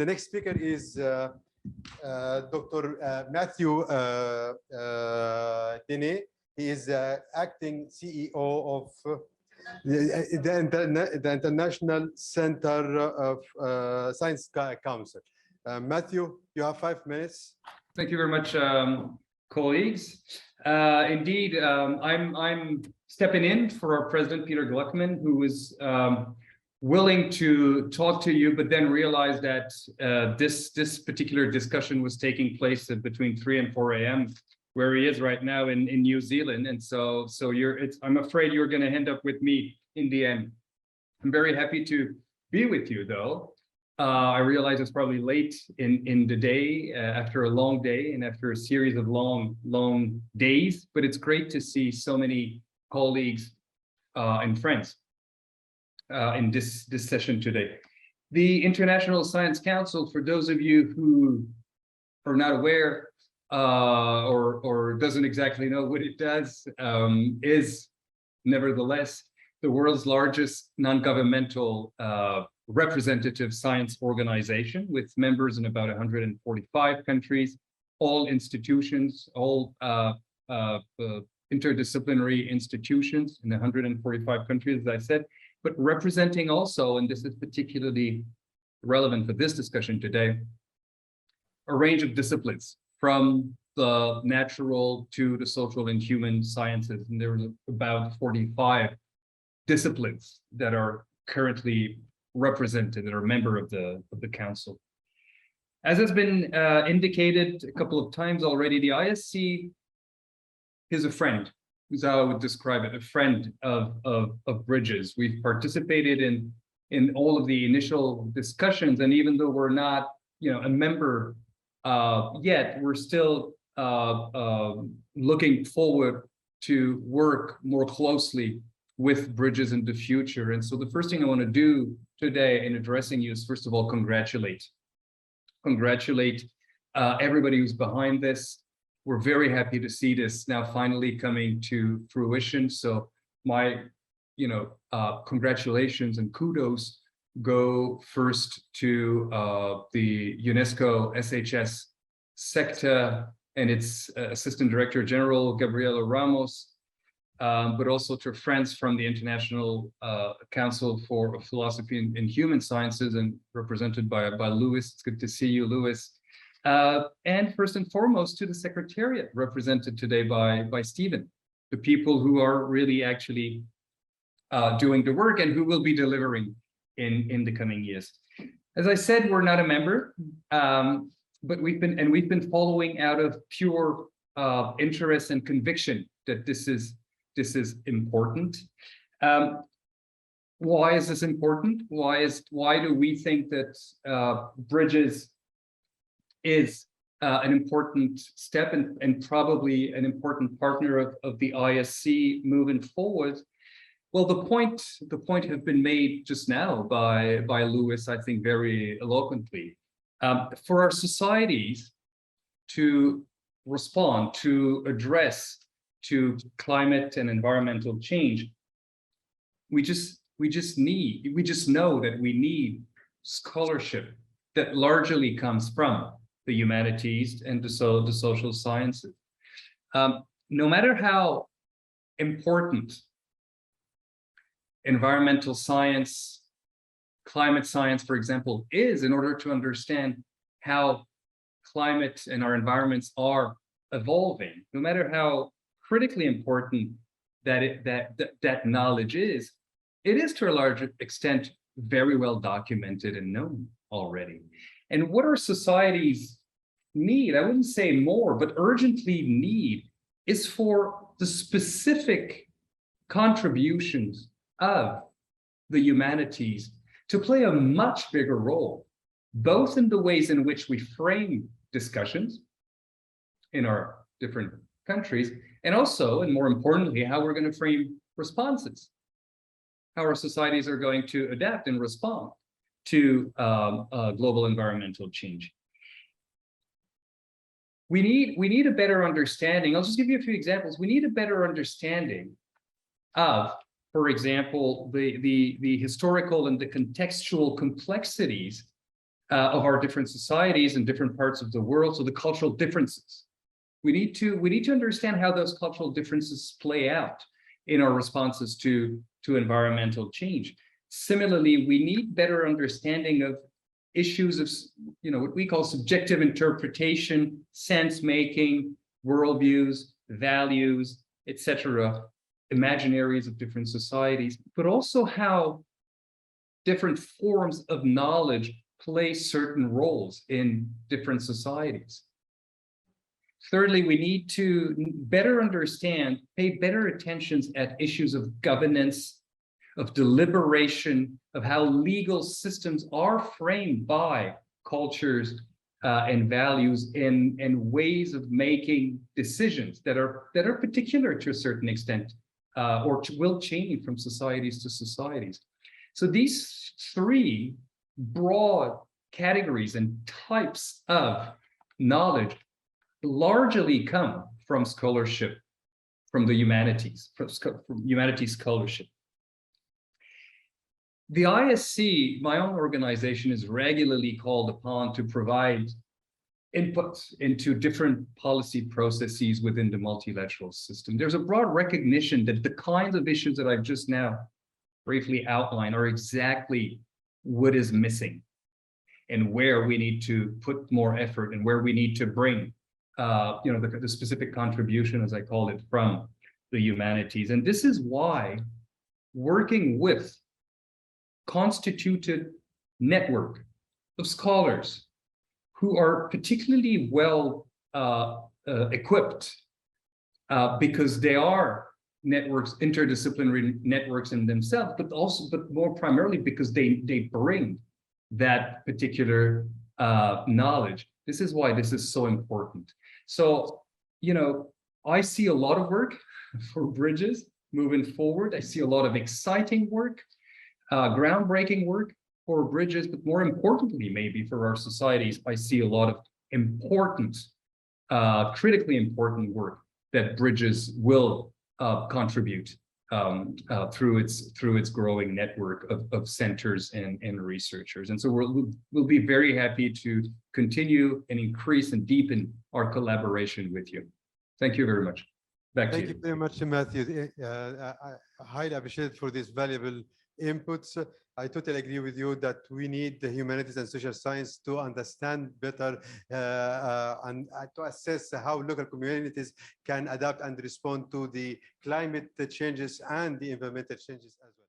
The next speaker is Dr. Mathieu Denis. He is acting CEO of the International Center of Science Council. Matthew, you have 5 minutes. Thank you very much, colleagues. Indeed, I'm stepping in for our president, Peter Gluckman, who is willing to talk to you, but then realized that this particular discussion was taking place between 3 and 4 a.m. where he is right now in New Zealand, and so I'm afraid you're going to end up with me in the end. I'm very happy to be with you, though. I realize it's probably late in the day after a long day and after a series of long days, but it's great to see so many colleagues and friends in this session today. The International Science Council, for those of you who are not aware or doesn't exactly know what it does, is nevertheless the world's largest non-governmental representative science organization with members in about 145 countries, all institutions, all interdisciplinary institutions in 145 countries, as I said, but representing also, and this is particularly relevant for this discussion today, a range of disciplines from the natural to the social and human sciences. And there are about 45 disciplines that are currently represented that are a member of the council. As has been indicated a couple of times already, the ISC is a friend, is how I would describe it, a friend of Bridges. We've participated in all of the initial discussions, and even though we're not, a member yet, we're still looking forward to work more closely with Bridges in the future. And so the first thing I want to do today in addressing you is, first of all, congratulate everybody who's behind this. We're very happy to see this now finally coming to fruition. So my, congratulations and kudos go first to the UNESCO SHS sector and its Assistant Director General, Gabriela Ramos, but also to friends from the International Council for Philosophy and Human Sciences, and represented by Luiz. It's good to see you, Luiz. And first and foremost to the Secretariat, represented today by Stephen, the people who are really actually doing the work and who will be delivering in the coming years. As I said, we're not a member, but we've been following out of pure interest and conviction that this is important. Why is this important? Why do we think that Bridges is an important step and probably an important partner of the ISC moving forward? Well, the point has been made just now by Luiz, I think, very eloquently. For our societies to respond, to address to climate and environmental change, we just know that we need scholarship that largely comes from the humanities and the social sciences. No matter how important environmental science, climate science, for example, is in order to understand how climate and our environments are evolving, no matter how critically important that knowledge is, it is to a large extent very well documented and known already. And what our societies need, I wouldn't say more, but urgently need, is for the specific contributions of the humanities to play a much bigger role, both in the ways in which we frame discussions in our different countries, and also, and more importantly, how we're going to frame responses, how our societies are going to adapt and respond to global environmental change. We need a better understanding. I'll just give you a few examples. We need a better understanding of, for example, the historical and the contextual complexities of our different societies in different parts of the world. So the cultural differences. We need to understand how those cultural differences play out in our responses to environmental change. Similarly, we need better understanding of issues of, what we call subjective interpretation, sense making, worldviews, values, etc., imaginaries of different societies, but also how different forms of knowledge play certain roles in different societies. Thirdly, we need to better understand, pay better attention at issues of governance, of deliberation, of how legal systems are framed by cultures and values and ways of making decisions that are particular to a certain extent or will change from societies to societies. So these three broad categories and types of knowledge largely come from scholarship, from the humanities, from humanities scholarship. The ISC, my own organization, is regularly called upon to provide inputs into different policy processes within the multilateral system. There's a broad recognition that the kinds of issues that I've just now briefly outlined are exactly what is missing and where we need to put more effort and where we need to bring the specific contribution, as I call it, from the humanities. And this is why working with constituted network of scholars who are particularly well equipped because they are networks, interdisciplinary networks in themselves, but more primarily because they bring that particular knowledge. This is why this is so important. So, I see a lot of work for bridges moving forward. I see a lot of exciting work, groundbreaking work for bridges, but more importantly, maybe for our societies, I see a lot of important, critically important work that bridges will contribute through its growing network of centers and researchers. And so we'll be very happy to continue and increase and deepen our collaboration with you. Thank you very much. Back to you. Thank you very much, Matthew. I highly appreciate for these valuable inputs. I totally agree with you that we need the humanities and social science to understand better and to assess how local communities can adapt and respond to the climate changes and the environmental changes as well.